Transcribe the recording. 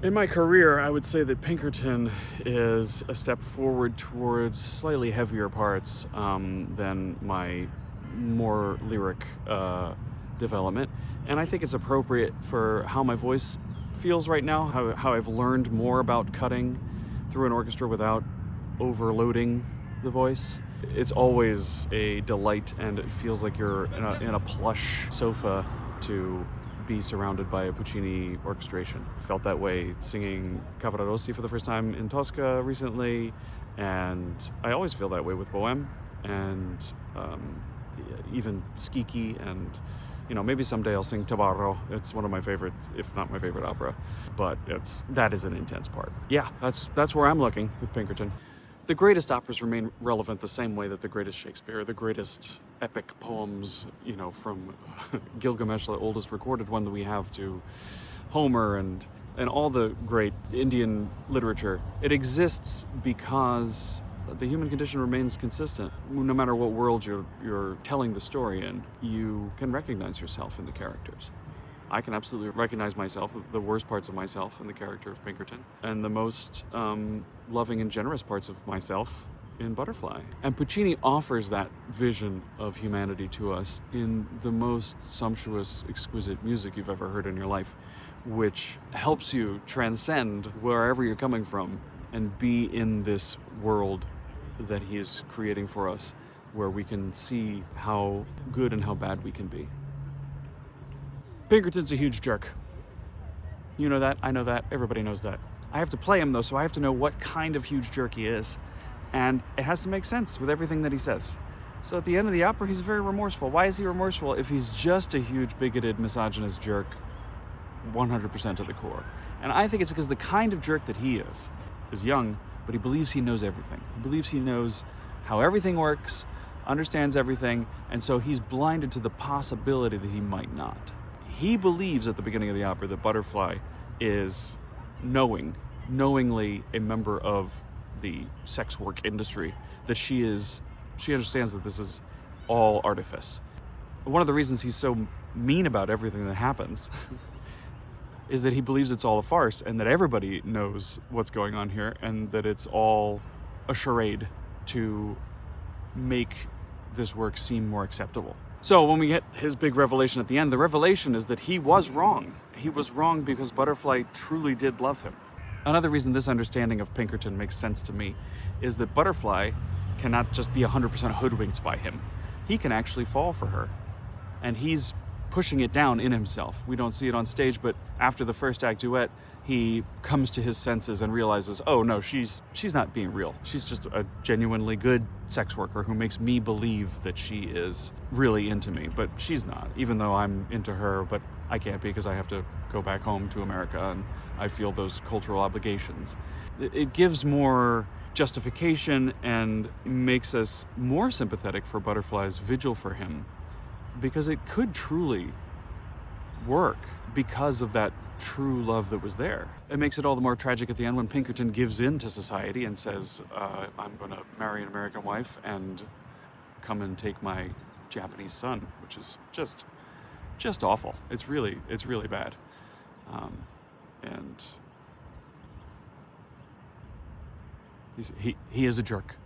In my career, I would say that Pinkerton is a step forward towards slightly heavier parts than my more lyric development. And I think it's appropriate for how my voice feels right now, how I've learned more about cutting through an orchestra without overloading the voice. It's always a delight, and it feels like you're in a plush sofa to be surrounded by a Puccini orchestration. Felt that way singing Cavaradossi for the first time in Tosca recently, and I always feel that way with Bohème, and even Schicchi, and maybe someday I'll sing Tabarro. It's one of my favorites, if not my favorite opera, but that is an intense part. Yeah, that's where I'm looking with Pinkerton. The greatest operas remain relevant the same way that the greatest Shakespeare, the greatest epic poems, from Gilgamesh, the oldest recorded one that we have, to Homer and all the great Indian literature. It exists because the human condition remains consistent. No matter what world you're telling the story in, you can recognize yourself in the characters. I can absolutely recognize myself, the worst parts of myself in the character of Pinkerton, and the most loving and generous parts of myself in Butterfly. And Puccini offers that vision of humanity to us in the most sumptuous, exquisite music you've ever heard in your life, which helps you transcend wherever you're coming from and be in this world that he is creating for us, where we can see how good and how bad we can be. Pinkerton's a huge jerk. You know that, I know that, everybody knows that. I have to play him though, so I have to know what kind of huge jerk he is. And it has to make sense with everything that he says. So at the end of the opera, he's very remorseful. Why is he remorseful if he's just a huge, bigoted, misogynist jerk 100% to the core? And I think it's because the kind of jerk that he is young, but he believes he knows everything. He believes he knows how everything works, understands everything, and so he's blinded to the possibility that he might not. He believes at the beginning of the opera that Butterfly is knowingly a member of the sex work industry, that she understands that this is all artifice. One of the reasons he's so mean about everything that happens is that he believes it's all a farce and that everybody knows what's going on here and that it's all a charade to make this work seem more acceptable. So when we get his big revelation at the end, the revelation is that he was wrong. He was wrong because Butterfly truly did love him. Another reason this understanding of Pinkerton makes sense to me is that Butterfly cannot just be 100% hoodwinked by him. He can actually fall for her. And he's pushing it down in himself. We don't see it on stage, but after the first act duet, he comes to his senses and realizes, oh no, she's not being real. She's just a genuinely good sex worker who makes me believe that she is really into me, but she's not, even though I'm into her, but I can't be because I have to go back home to America and I feel those cultural obligations. It gives more justification and makes us more sympathetic for Butterfly's vigil for him, because it could truly work because of that true love that was there. It makes it all the more tragic at the end when Pinkerton gives in to society and says, I'm going to marry an American wife and come and take my Japanese son, which is just awful. It's really bad. And he is a jerk.